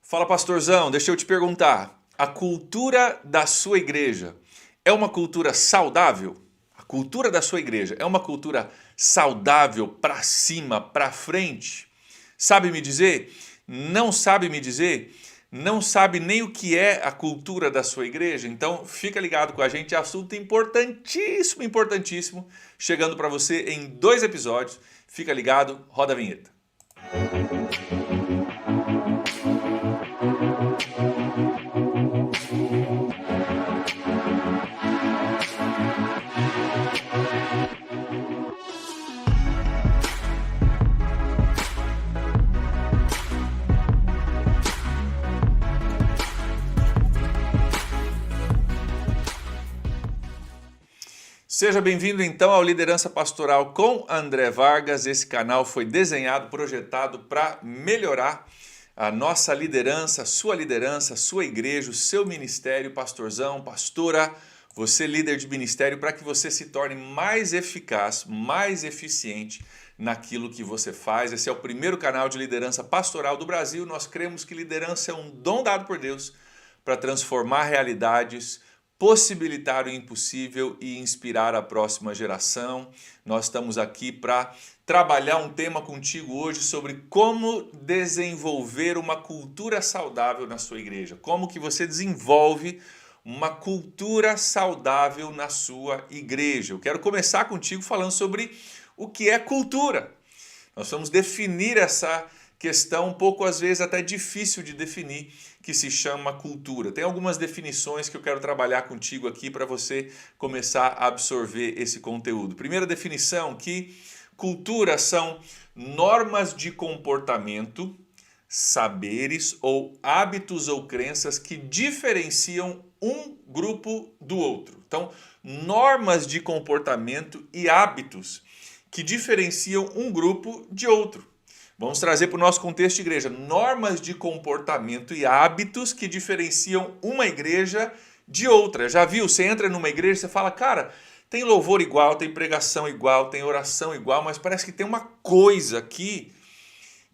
Fala, pastorzão, deixa eu te perguntar. A cultura da sua igreja é uma cultura saudável? A cultura da sua igreja é uma cultura saudável, para cima, para frente? Sabe me dizer? Não sabe me dizer? Não sabe nem o que é a cultura da sua igreja? Então fica ligado com a gente, é assunto importantíssimo, importantíssimo, chegando para você em 2 episódios. Fica ligado, roda a vinheta. Seja bem-vindo então ao Liderança Pastoral com André Vargas. Esse canal foi desenhado, projetado para melhorar a nossa liderança, sua igreja, o seu ministério, pastorzão, pastora, você líder de ministério, para que você se torne mais eficaz, mais eficiente naquilo que você faz. Esse é o primeiro canal de liderança pastoral do Brasil. Nós cremos que liderança é um dom dado por Deus para transformar realidades, possibilitar o impossível e inspirar a próxima geração. Nós estamos aqui para trabalhar um tema contigo hoje sobre como desenvolver uma cultura saudável na sua igreja. Como que você desenvolve uma cultura saudável na sua igreja. Eu quero começar contigo falando sobre o que é cultura. Nós vamos definir essa questão um pouco, às vezes, até difícil de definir, que se chama cultura. Tem algumas definições que eu quero trabalhar contigo aqui para você começar a absorver esse conteúdo. Primeira definição, que cultura são normas de comportamento, saberes ou hábitos ou crenças que diferenciam um grupo do outro. Então, normas de comportamento e hábitos que diferenciam um grupo de outro. Vamos trazer para o nosso contexto de igreja. Normas de comportamento e hábitos que diferenciam uma igreja de outra. Já viu? Você entra numa igreja e você fala, cara, tem louvor igual, tem pregação igual, tem oração igual, mas parece que tem uma coisa aqui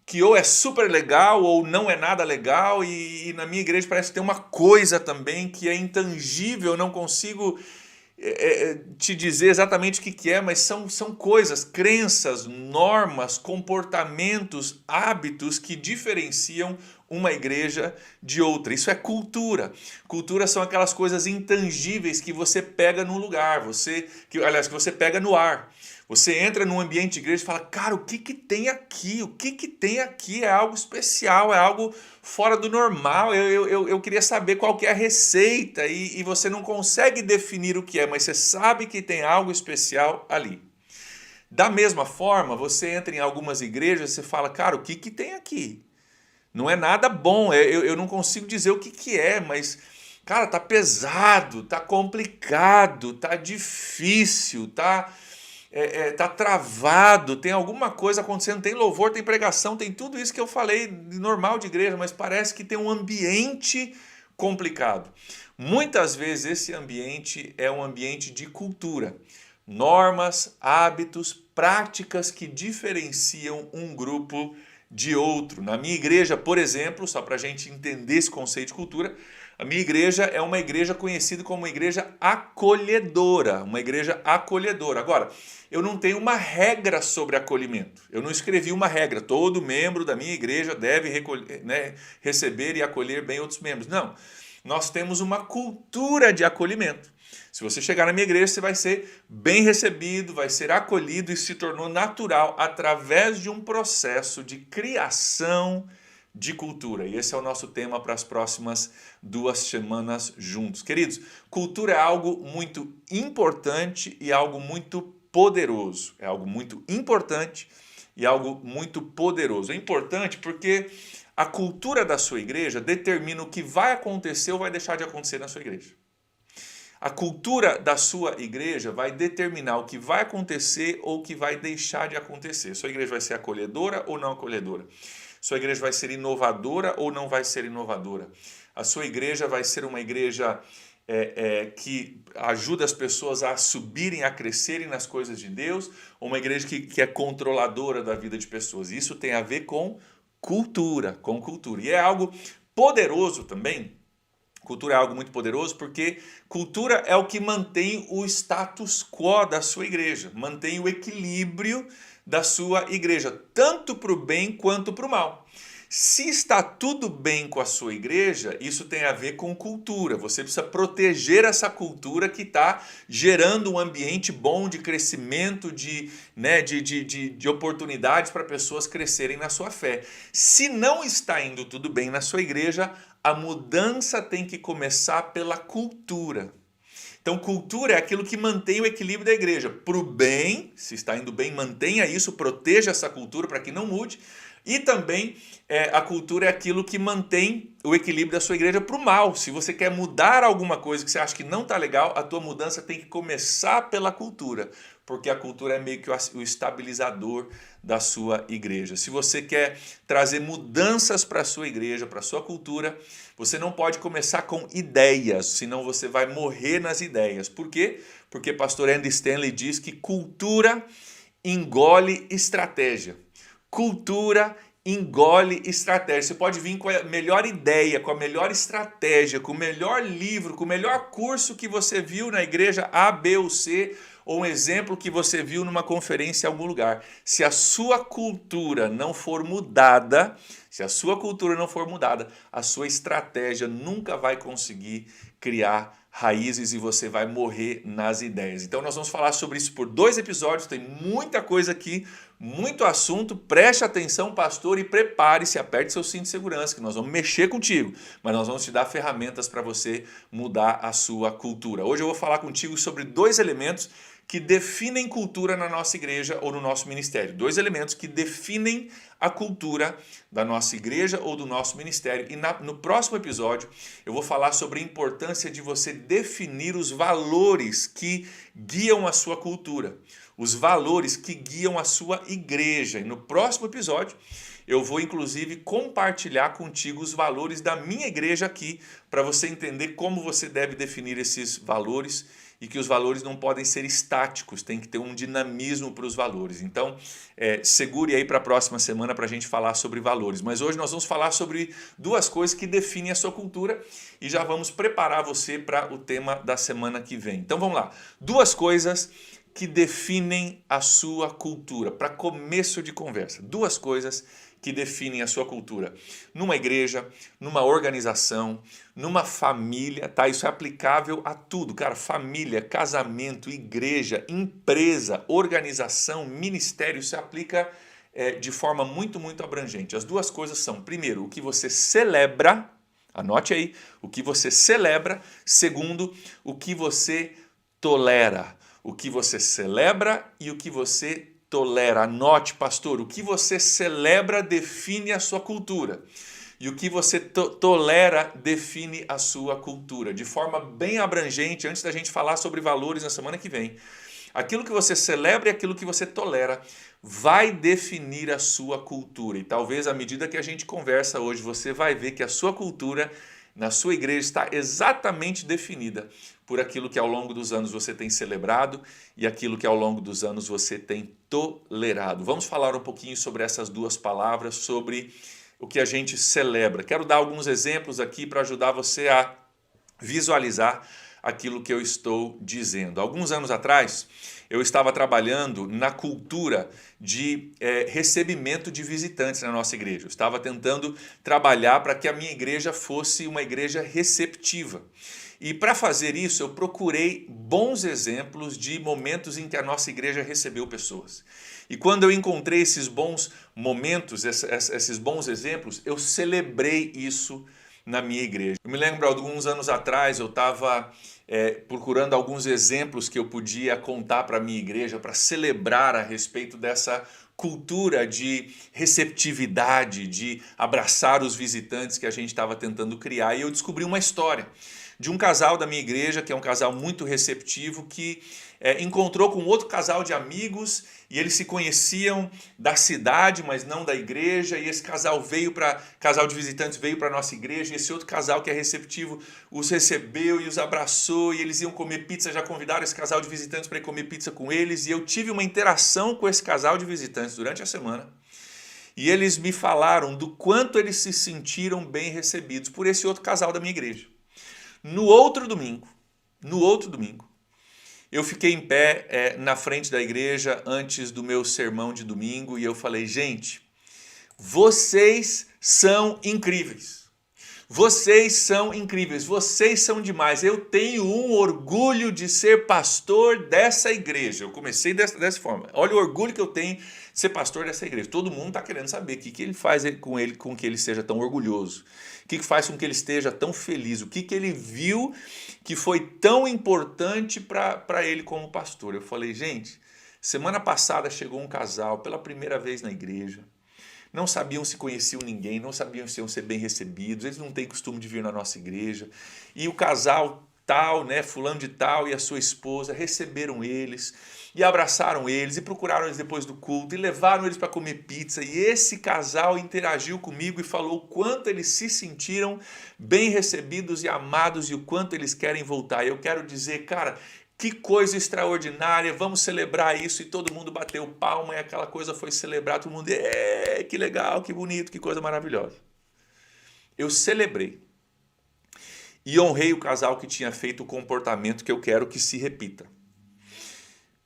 que ou é super legal ou não é nada legal, e na minha igreja parece que tem uma coisa também que é intangível, eu não consigo te dizer exatamente o que é, mas são coisas, crenças, normas, comportamentos, hábitos que diferenciam uma igreja de outra. Isso é cultura. Cultura são aquelas coisas intangíveis que você pega no lugar, que você pega no ar. Você entra num ambiente de igreja e fala, cara, o que tem aqui? O que tem aqui? É algo especial, é algo fora do normal. Eu queria saber qual que é a receita e você não consegue definir o que é, mas você sabe que tem algo especial ali. Da mesma forma, você entra em algumas igrejas e você fala, cara, o que tem aqui? Não é nada bom, eu não consigo dizer o que é, mas, cara, tá pesado, tá complicado, tá difícil, tá travado, tem alguma coisa acontecendo, tem louvor, tem pregação, tem tudo isso que eu falei normal de igreja, mas parece que tem um ambiente complicado. Muitas vezes esse ambiente é um ambiente de cultura, normas, hábitos, práticas que diferenciam um grupo de outro. Na minha igreja, por exemplo, só para a gente entender esse conceito de cultura, a minha igreja é uma igreja conhecida como uma igreja acolhedora, uma igreja acolhedora. Agora, eu não tenho uma regra sobre acolhimento. Eu não escrevi uma regra. Todo membro da minha igreja deve receber e acolher bem outros membros. Não. Nós temos uma cultura de acolhimento. Se você chegar na minha igreja, você vai ser bem recebido, vai ser acolhido e se tornou natural através de um processo de criação de cultura. E esse é o nosso tema para as próximas 2 semanas juntos. Queridos, cultura é algo muito importante e algo muito poderoso. É algo muito importante e algo muito poderoso. É importante porque a cultura da sua igreja determina o que vai acontecer ou vai deixar de acontecer na sua igreja. A cultura da sua igreja vai determinar o que vai acontecer ou o que vai deixar de acontecer. Sua igreja vai ser acolhedora ou não acolhedora? Sua igreja vai ser inovadora ou não vai ser inovadora? A sua igreja vai ser uma igreja que ajuda as pessoas a subirem, a crescerem nas coisas de Deus, ou uma igreja que é controladora da vida de pessoas? Isso tem a ver com cultura, E é algo poderoso também. Cultura é algo muito poderoso porque cultura é o que mantém o status quo da sua igreja, mantém o equilíbrio da sua igreja, tanto para o bem quanto para o mal. Se está tudo bem com a sua igreja, isso tem a ver com cultura. Você precisa proteger essa cultura que está gerando um ambiente bom de crescimento, de oportunidades para pessoas crescerem na sua fé. Se não está indo tudo bem na sua igreja, a mudança tem que começar pela cultura. Então, cultura é aquilo que mantém o equilíbrio da igreja. Para o bem, se está indo bem, mantenha isso, proteja essa cultura para que não mude. E também a cultura é aquilo que mantém o equilíbrio da sua igreja para o mal. Se você quer mudar alguma coisa que você acha que não está legal, a tua mudança tem que começar pela cultura, porque a cultura é meio que o estabilizador da sua igreja. Se você quer trazer mudanças para a sua igreja, para a sua cultura, você não pode começar com ideias, senão você vai morrer nas ideias. Por quê? Porque pastor Andy Stanley diz que cultura engole estratégia. Cultura engole estratégia. Você pode vir com a melhor ideia, com a melhor estratégia, com o melhor livro, com o melhor curso que você viu na igreja A, B ou C, ou um exemplo que você viu numa conferência em algum lugar. Se a sua cultura não for mudada, a sua estratégia nunca vai conseguir criar raízes e você vai morrer nas ideias. Então nós vamos falar sobre isso por 2 episódios, tem muita coisa aqui, muito assunto. Preste atenção, pastor, e prepare-se, aperte seu cinto de segurança, que nós vamos mexer contigo, mas nós vamos te dar ferramentas para você mudar a sua cultura. Hoje eu vou falar contigo sobre 2 elementos que definem cultura na nossa igreja ou no nosso ministério. 2 elementos que definem a cultura da nossa igreja ou do nosso ministério. E no próximo episódio eu vou falar sobre a importância de você definir os valores que guiam a sua cultura, os valores que guiam a sua igreja. E no próximo episódio eu vou inclusive compartilhar contigo os valores da minha igreja aqui, para você entender como você deve definir esses valores e que os valores não podem ser estáticos, tem que ter um dinamismo para os valores. Então, segure aí para a próxima semana para a gente falar sobre valores. Mas hoje nós vamos falar sobre 2 coisas que definem a sua cultura e já vamos preparar você para o tema da semana que vem. Então vamos lá, 2 coisas que definem a sua cultura, para começo de conversa. 2 coisas que definem a sua cultura. Numa igreja, numa organização, numa família, tá? Isso é aplicável a tudo, cara. Família, casamento, igreja, empresa, organização, ministério, isso se aplica de forma muito, muito abrangente. As 2 coisas são, primeiro, o que você celebra, anote aí, o que você celebra. Segundo, o que você tolera. O que você celebra e o que você tolera. Anote, pastor, o que você celebra define a sua cultura. E o que você tolera define a sua cultura. De forma bem abrangente, antes da gente falar sobre valores na semana que vem, aquilo que você celebra e aquilo que você tolera vai definir a sua cultura. E talvez à medida que a gente conversa hoje, você vai ver que a sua cultura na sua igreja está exatamente definida por aquilo que ao longo dos anos você tem celebrado e aquilo que ao longo dos anos você tem tolerado. Vamos falar um pouquinho sobre essas 2 palavras, sobre o que a gente celebra. Quero dar alguns exemplos aqui para ajudar você a visualizar aquilo que eu estou dizendo. Alguns anos atrás, eu estava trabalhando na cultura de recebimento de visitantes na nossa igreja. Eu estava tentando trabalhar para que a minha igreja fosse uma igreja receptiva. E para fazer isso, eu procurei bons exemplos de momentos em que a nossa igreja recebeu pessoas. E quando eu encontrei esses bons momentos, esses bons exemplos, eu celebrei isso na minha igreja. Eu me lembro, alguns anos atrás, eu estava procurando alguns exemplos que eu podia contar para a minha igreja, para celebrar a respeito dessa cultura de receptividade, de abraçar os visitantes que a gente estava tentando criar. E eu descobri uma história de um casal da minha igreja, que é um casal muito receptivo, que encontrou com outro casal de amigos e eles se conheciam da cidade, mas não da igreja, e esse casal casal de visitantes veio para a nossa igreja, e esse outro casal que é receptivo os recebeu e os abraçou, e eles iam comer pizza, já convidaram esse casal de visitantes para ir comer pizza com eles, e eu tive uma interação com esse casal de visitantes durante a semana. E eles me falaram do quanto eles se sentiram bem recebidos por esse outro casal da minha igreja. No outro domingo, eu fiquei em pé na frente da igreja antes do meu sermão de domingo e eu falei, gente, vocês são incríveis. Vocês são incríveis, vocês são demais. Eu tenho um orgulho de ser pastor dessa igreja. Eu comecei dessa forma. Olha o orgulho que eu tenho de ser pastor dessa igreja. Todo mundo está querendo saber o que ele faz com que ele seja tão orgulhoso. O que faz com que ele esteja tão feliz. O que ele viu que foi tão importante para ele como pastor. Eu falei, gente, semana passada chegou um casal pela primeira vez na igreja. Não sabiam se conheciam ninguém, não sabiam se iam ser bem recebidos, eles não têm costume de vir na nossa igreja. E o casal tal, né, fulano de tal e a sua esposa receberam eles e abraçaram eles e procuraram eles depois do culto e levaram eles para comer pizza. E esse casal interagiu comigo e falou o quanto eles se sentiram bem recebidos e amados e o quanto eles querem voltar. E eu quero dizer, cara, que coisa extraordinária, vamos celebrar isso. E todo mundo bateu palma e aquela coisa foi celebrada. Todo mundo, que legal, que bonito, que coisa maravilhosa. Eu celebrei e honrei o casal que tinha feito o comportamento que eu quero que se repita.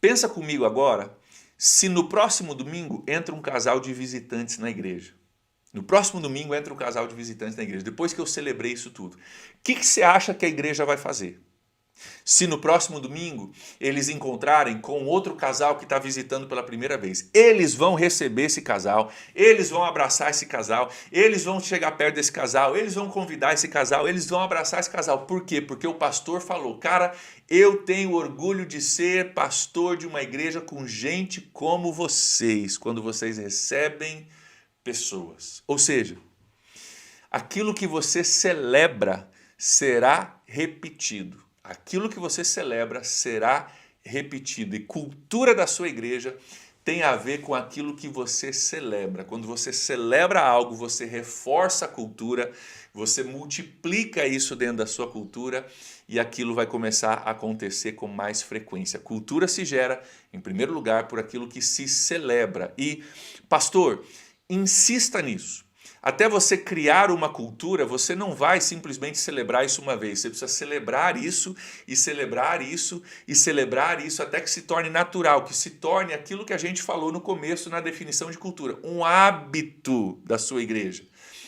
Pensa comigo agora, se no próximo domingo entra um casal de visitantes na igreja. No próximo domingo entra um casal de visitantes na igreja, depois que eu celebrei isso tudo. O que você acha que a igreja vai fazer? Se no próximo domingo eles encontrarem com outro casal que está visitando pela primeira vez, eles vão receber esse casal, eles vão abraçar esse casal, eles vão chegar perto desse casal, eles vão convidar esse casal, eles vão abraçar esse casal. Por quê? Porque o pastor falou, cara, eu tenho orgulho de ser pastor de uma igreja com gente como vocês, quando vocês recebem pessoas. Ou seja, aquilo que você celebra será repetido. Aquilo que você celebra será repetido. E cultura da sua igreja tem a ver com aquilo que você celebra. Quando você celebra algo, você reforça a cultura, você multiplica isso dentro da sua cultura e aquilo vai começar a acontecer com mais frequência. Cultura se gera, em primeiro lugar, por aquilo que se celebra. E, pastor, insista nisso. Até você criar uma cultura, você não vai simplesmente celebrar isso uma vez. Você precisa celebrar isso e celebrar isso e celebrar isso até que se torne natural, que se torne aquilo que a gente falou no começo na definição de cultura, um hábito da sua igreja.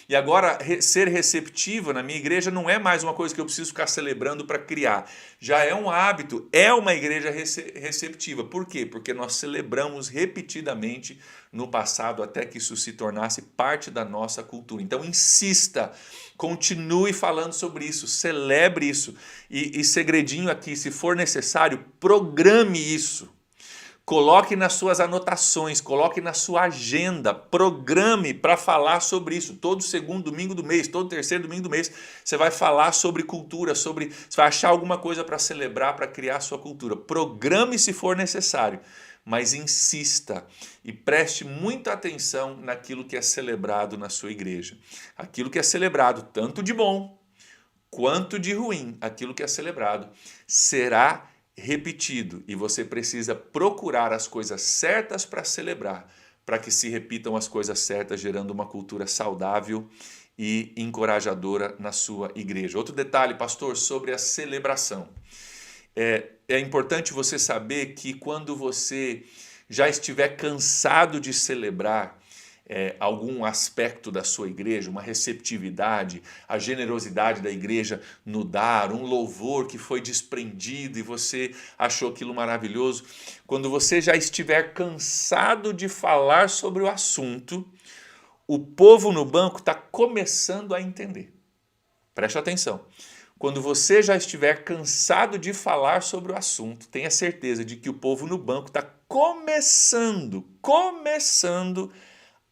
E agora, ser receptivo na minha igreja não é mais uma coisa que eu preciso ficar celebrando para criar. Já é um hábito, é uma igreja receptiva. Por quê? Porque nós celebramos repetidamente no passado até que isso se tornasse parte da nossa cultura. Então, insista, continue falando sobre isso, celebre isso. E segredinho aqui, se for necessário, programe isso. Coloque nas suas anotações, coloque na sua agenda, programe para falar sobre isso. Todo segundo domingo do mês, todo terceiro domingo do mês, você vai falar sobre cultura, você vai achar alguma coisa para celebrar, para criar a sua cultura. Programe se for necessário, mas insista e preste muita atenção naquilo que é celebrado na sua igreja. Aquilo que é celebrado, tanto de bom quanto de ruim, aquilo que é celebrado será repetido e você precisa procurar as coisas certas para celebrar, para que se repitam as coisas certas, gerando uma cultura saudável e encorajadora na sua igreja. Outro detalhe, pastor, sobre a celebração. É importante você saber que quando você já estiver cansado de celebrar algum aspecto da sua igreja, uma receptividade, a generosidade da igreja no dar, um louvor que foi desprendido e você achou aquilo maravilhoso, quando você já estiver cansado de falar sobre o assunto, o povo no banco está começando a entender. Preste atenção. Quando você já estiver cansado de falar sobre o assunto, tenha certeza de que o povo no banco está começando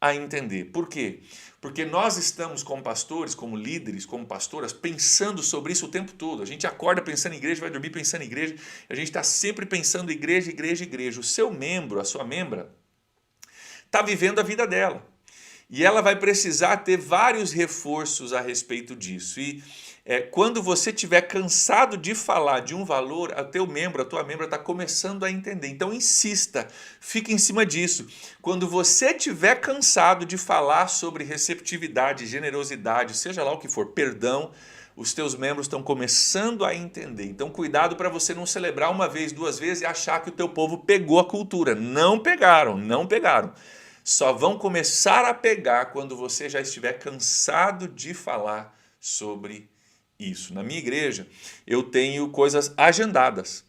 a entender. Por quê? Porque nós estamos como pastores, como líderes, como pastoras, pensando sobre isso o tempo todo. A gente acorda pensando em igreja, vai dormir pensando em igreja. A gente está sempre pensando em igreja. O seu membro, a sua membra, está vivendo a vida dela. E ela vai precisar ter vários reforços a respeito disso. E quando você estiver cansado de falar de um valor, a tua membra está começando a entender. Então insista, fique em cima disso. Quando você estiver cansado de falar sobre receptividade, generosidade, seja lá o que for, perdão, os teus membros estão começando a entender. Então cuidado para você não celebrar uma vez, duas vezes e achar que o teu povo pegou a cultura. Não pegaram, não pegaram. Só vão começar a pegar quando você já estiver cansado de falar sobre isso. Na minha igreja, eu tenho coisas agendadas.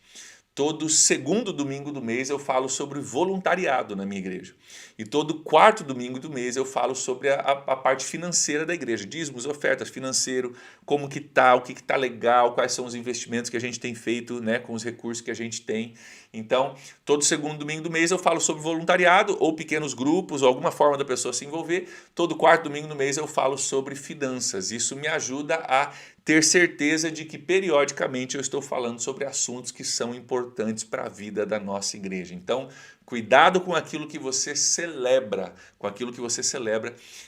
Todo segundo domingo do mês eu falo sobre voluntariado na minha igreja. E todo quarto domingo do mês eu falo sobre a parte financeira da igreja. Dízimos, ofertas, financeiro, como que tá, o que tá legal, quais são os investimentos que a gente tem feito, né, com os recursos que a gente tem. Então, todo segundo domingo do mês eu falo sobre voluntariado, ou pequenos grupos, ou alguma forma da pessoa se envolver. Todo quarto domingo do mês eu falo sobre finanças. Isso me ajuda a ter certeza de que periodicamente eu estou falando sobre assuntos que são importantes para a vida da nossa igreja. Então, cuidado com aquilo que você celebra,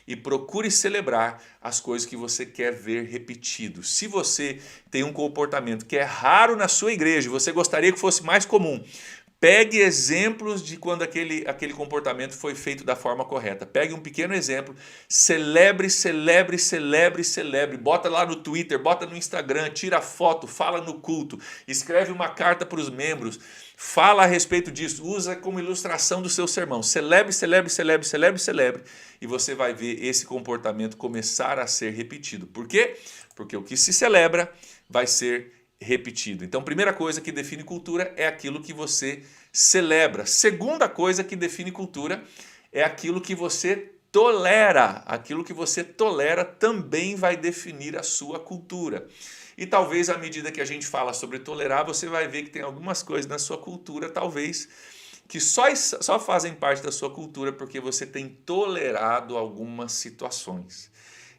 e procure celebrar as coisas que você quer ver repetido. Se você tem um comportamento que é raro na sua igreja, você gostaria que fosse mais comum, pegue exemplos de quando aquele comportamento foi feito da forma correta. Pegue um pequeno exemplo, celebre, bota lá no Twitter, bota no Instagram, tira foto, fala no culto, escreve uma carta para os membros, fala a respeito disso, usa como ilustração do seu sermão. Celebre, e você vai ver esse comportamento começar a ser repetido. Por quê? Porque o que se celebra vai ser repetido. Então, primeira coisa que define cultura é aquilo que você celebra. Segunda coisa que define cultura é aquilo que você tolera. Aquilo que você tolera também vai definir a sua cultura. E talvez à medida que a gente fala sobre tolerar, você vai ver que tem algumas coisas na sua cultura, talvez, que só fazem parte da sua cultura porque você tem tolerado algumas situações.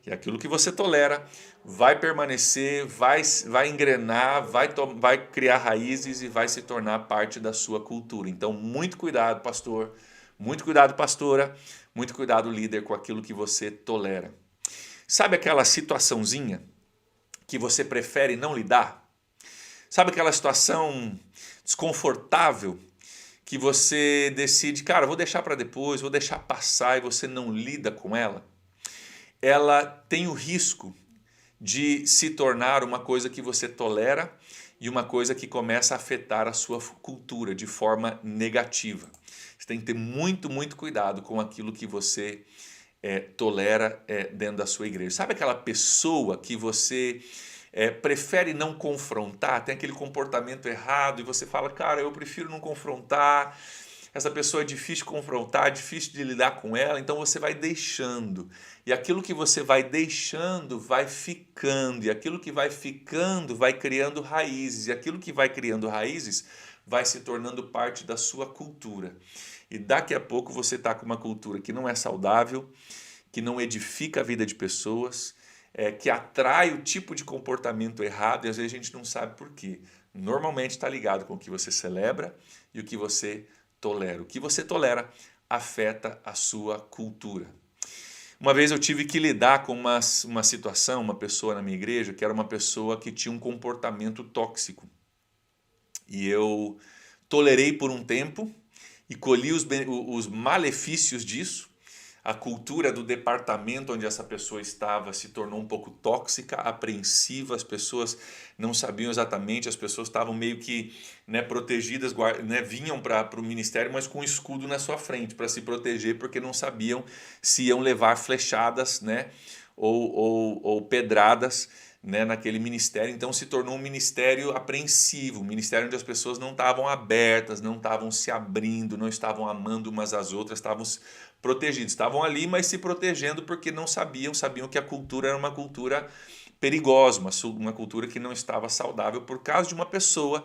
E aquilo que você tolera vai permanecer, vai engrenar, vai criar raízes e vai se tornar parte da sua cultura. Então, muito cuidado, pastor, muito cuidado, pastora, muito cuidado, líder, com aquilo que você tolera. Sabe aquela situaçãozinha que você prefere não lidar? Sabe aquela situação desconfortável que você decide, cara, vou deixar para depois, vou deixar passar e você não lida com ela? Ela tem o risco de se tornar uma coisa que você tolera e uma coisa que começa a afetar a sua cultura de forma negativa. Você tem que ter muito, muito cuidado com aquilo que você tolera dentro da sua igreja. Sabe aquela pessoa que você prefere não confrontar, tem aquele comportamento errado e você fala, cara, eu prefiro não confrontar, essa pessoa é difícil de confrontar, difícil de lidar com ela, então você vai deixando. E aquilo que você vai deixando vai ficando, e aquilo que vai ficando vai criando raízes, e aquilo que vai criando raízes vai se tornando parte da sua cultura. E daqui a pouco você está com uma cultura que não é saudável, que não edifica a vida de pessoas, que atrai o tipo de comportamento errado, e às vezes a gente não sabe por quê. Normalmente está ligado com o que você celebra e o que você tolera. O que você tolera afeta a sua cultura. Uma vez eu tive que lidar com uma situação, uma pessoa na minha igreja, que era uma pessoa que tinha um comportamento tóxico. E eu tolerei por um tempo e colhi os malefícios disso. A cultura do departamento onde essa pessoa estava se tornou um pouco tóxica, apreensiva, as pessoas não sabiam exatamente, as pessoas estavam meio que protegidas, vinham para o ministério, mas com um escudo na sua frente para se proteger, porque não sabiam se iam levar flechadas ou pedradas naquele ministério. Então se tornou um ministério apreensivo, um ministério onde as pessoas não estavam abertas, não estavam se abrindo, não estavam amando umas às outras, estavam protegidos, estavam ali, mas se protegendo porque não sabiam que a cultura era uma cultura perigosa, uma cultura que não estava saudável por causa de uma pessoa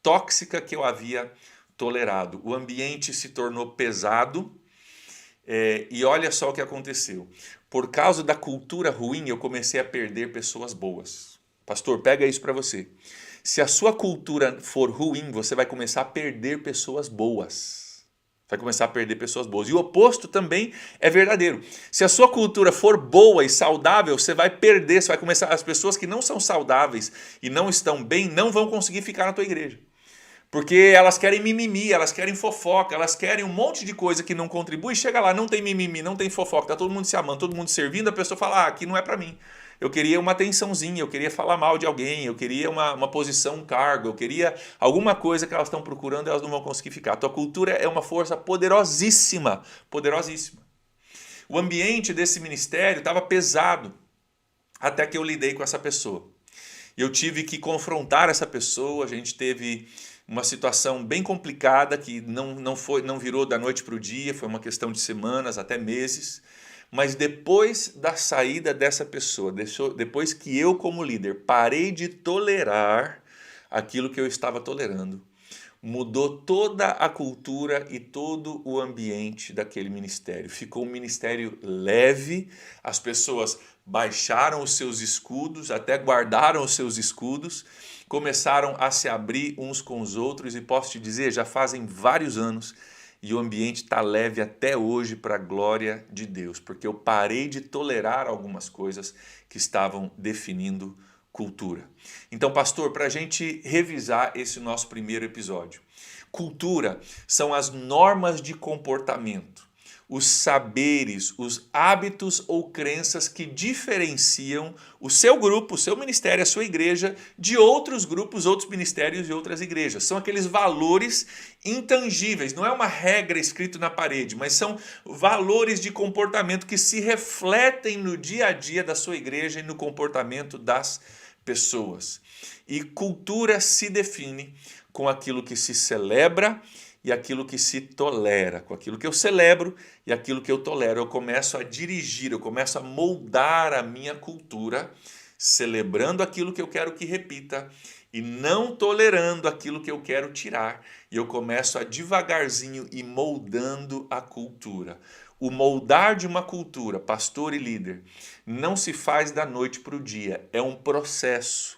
tóxica que eu havia tolerado. O ambiente se tornou pesado e olha só o que aconteceu. Por causa da cultura ruim, eu comecei a perder pessoas boas. Pastor, pega isso para você. Se a sua cultura for ruim, você vai começar a perder pessoas boas. Vai começar a perder pessoas boas. E o oposto também é verdadeiro. Se a sua cultura for boa e saudável, você vai perder, você vai começar. As pessoas que não são saudáveis e não estão bem não vão conseguir ficar na tua igreja. Porque elas querem mimimi, elas querem fofoca, elas querem um monte de coisa que não contribui. Chega lá, não tem mimimi, não tem fofoca, tá todo mundo se amando, todo mundo servindo, a pessoa fala, aqui não é para mim. Eu queria uma atençãozinha, eu queria falar mal de alguém, eu queria uma posição, um cargo, eu queria alguma coisa que elas estão procurando e elas não vão conseguir ficar. A tua cultura é uma força poderosíssima, poderosíssima. O ambiente desse ministério estava pesado até que eu lidei com essa pessoa. Eu tive que confrontar essa pessoa, a gente teve uma situação bem complicada que não virou da noite para o dia, foi uma questão de semanas, até meses. Mas depois da saída dessa pessoa, depois que eu como líder parei de tolerar aquilo que eu estava tolerando, mudou toda a cultura e todo o ambiente daquele ministério. Ficou um ministério leve, as pessoas baixaram os seus escudos, até guardaram os seus escudos, começaram a se abrir uns com os outros e posso te dizer, já fazem vários anos e o ambiente está leve até hoje para a glória de Deus, porque eu parei de tolerar algumas coisas que estavam definindo cultura. Então, pastor, para a gente revisar esse nosso primeiro episódio, cultura são as normas de comportamento, os saberes, os hábitos ou crenças que diferenciam o seu grupo, o seu ministério, a sua igreja, de outros grupos, outros ministérios e outras igrejas. São aqueles valores intangíveis, não é uma regra escrita na parede, mas são valores de comportamento que se refletem no dia a dia da sua igreja e no comportamento das pessoas. E cultura se define com aquilo que se celebra e aquilo que se tolera. Com aquilo que eu celebro e aquilo que eu tolero. Eu começo a dirigir, eu começo a moldar a minha cultura, celebrando aquilo que eu quero que repita e não tolerando aquilo que eu quero tirar. E eu começo a devagarzinho ir moldando a cultura. O moldar de uma cultura, pastor e líder, não se faz da noite para o dia. É um processo,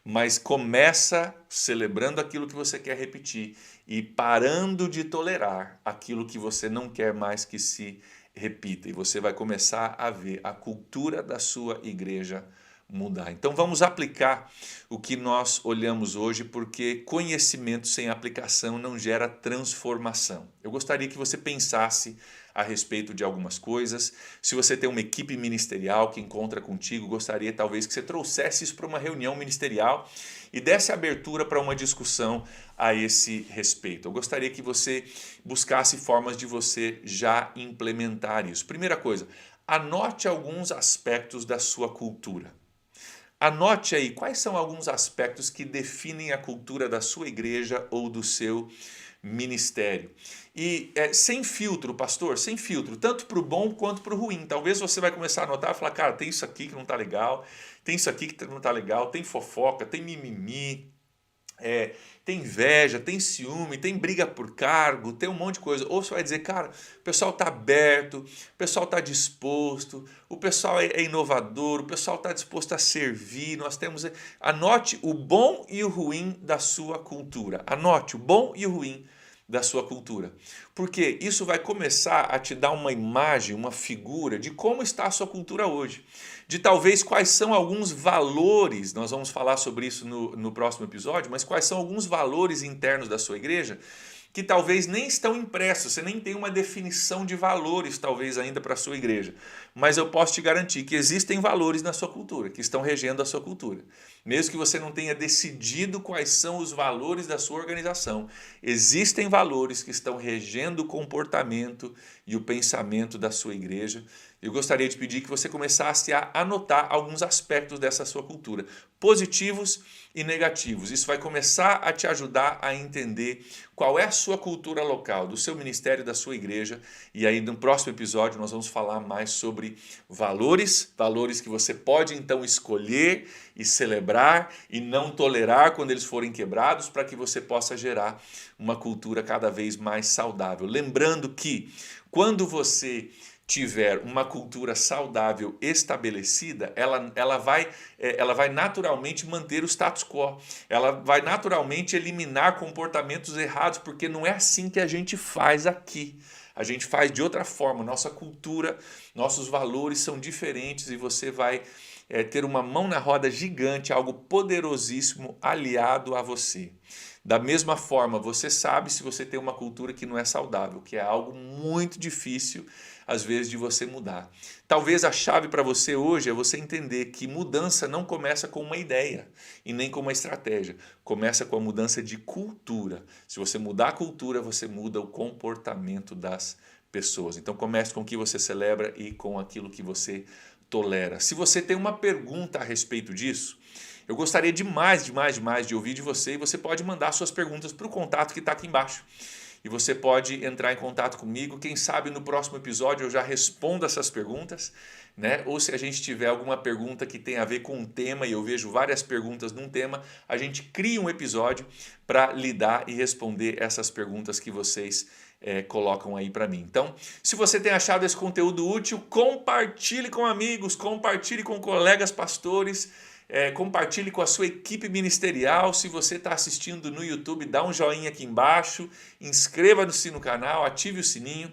mas começa celebrando aquilo que você quer repetir e parando de tolerar aquilo que você não quer mais que se repita. E você vai começar a ver a cultura da sua igreja mudar. Então vamos aplicar o que nós olhamos hoje, porque conhecimento sem aplicação não gera transformação. Eu gostaria que você pensasse a respeito de algumas coisas. Se você tem uma equipe ministerial que encontra contigo, gostaria talvez que você trouxesse isso para uma reunião ministerial e desse abertura para uma discussão a esse respeito. Eu gostaria que você buscasse formas de você já implementar isso. Primeira coisa, anote alguns aspectos da sua cultura. Anote aí quais são alguns aspectos que definem a cultura da sua igreja ou do seu ministério. E sem filtro, pastor, sem filtro, tanto para o bom quanto para o ruim. Talvez você vai começar a anotar e falar, cara, tem isso aqui que não está legal, tem isso aqui que não está legal, tem fofoca, tem mimimi, tem inveja, tem ciúme, tem briga por cargo, tem um monte de coisa. Ou você vai dizer, cara, o pessoal está aberto, o pessoal está disposto, o pessoal é inovador, o pessoal está disposto a servir. Nós temos. Anote o bom e o ruim da sua cultura. Anote o bom e o ruim da sua cultura. Porque isso vai começar a te dar uma imagem, uma figura de como está a sua cultura hoje. De talvez quais são alguns valores, nós vamos falar sobre isso no próximo episódio, mas quais são alguns valores internos da sua igreja que talvez nem estão impressos, você nem tem uma definição de valores talvez ainda para a sua igreja. Mas eu posso te garantir que existem valores na sua cultura, que estão regendo a sua cultura. Mesmo que você não tenha decidido quais são os valores da sua organização, existem valores que estão regendo o comportamento e o pensamento da sua igreja. Eu gostaria de pedir que você começasse a anotar alguns aspectos dessa sua cultura, positivos e negativos. Isso vai começar a te ajudar a entender qual é a sua cultura local, do seu ministério, da sua igreja. E aí no próximo episódio nós vamos falar mais sobre valores que você pode então escolher e celebrar e não tolerar quando eles forem quebrados, para que você possa gerar uma cultura cada vez mais saudável. Lembrando que quando você tiver uma cultura saudável estabelecida, ela vai naturalmente manter o status quo. Ela vai naturalmente eliminar comportamentos errados, porque não é assim que a gente faz aqui. A gente faz de outra forma. Nossa cultura, nossos valores são diferentes e você vai ter uma mão na roda gigante, algo poderosíssimo aliado a você. Da mesma forma, você sabe se você tem uma cultura que não é saudável, que é algo muito difícil, às vezes, de você mudar. Talvez a chave para você hoje é você entender que mudança não começa com uma ideia e nem com uma estratégia. Começa com a mudança de cultura. Se você mudar a cultura, você muda o comportamento das pessoas. Então comece com o que você celebra e com aquilo que você tolera. Se você tem uma pergunta a respeito disso, eu gostaria demais de ouvir de você, e você pode mandar suas perguntas para o contato que está aqui embaixo. E você pode entrar em contato comigo, quem sabe no próximo episódio eu já respondo essas perguntas, né? Ou se a gente tiver alguma pergunta que tem a ver com um tema, e eu vejo várias perguntas num tema, a gente cria um episódio para lidar e responder essas perguntas que vocês colocam aí para mim. Então, se você tem achado esse conteúdo útil, compartilhe com amigos, compartilhe com colegas pastores, compartilhe com a sua equipe ministerial. Se você está assistindo no YouTube, dá um joinha aqui embaixo, inscreva-se no canal, ative o sininho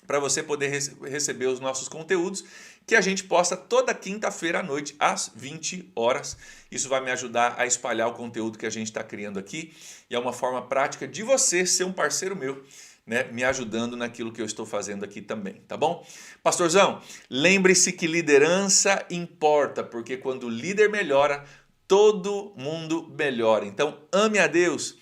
para você poder receber os nossos conteúdos que a gente posta toda quinta-feira à noite às 20 horas. Isso vai me ajudar a espalhar o conteúdo que a gente está criando aqui e é uma forma prática de você ser um parceiro meu, né, me ajudando naquilo que eu estou fazendo aqui também, tá bom? Pastorzão, lembre-se que liderança importa, porque quando o líder melhora, todo mundo melhora. Então, ame a Deus,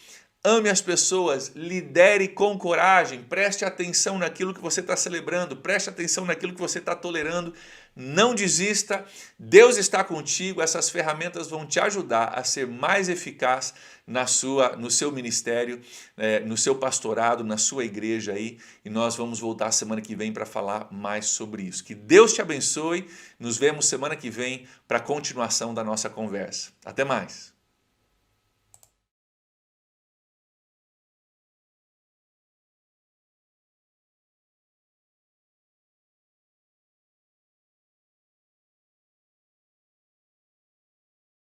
ame as pessoas, lidere com coragem, preste atenção naquilo que você está celebrando, preste atenção naquilo que você está tolerando, não desista, Deus está contigo, essas ferramentas vão te ajudar a ser mais eficaz no seu ministério, no seu pastorado, na sua igreja aí, e nós vamos voltar semana que vem para falar mais sobre isso. Que Deus te abençoe, nos vemos semana que vem para a continuação da nossa conversa. Até mais!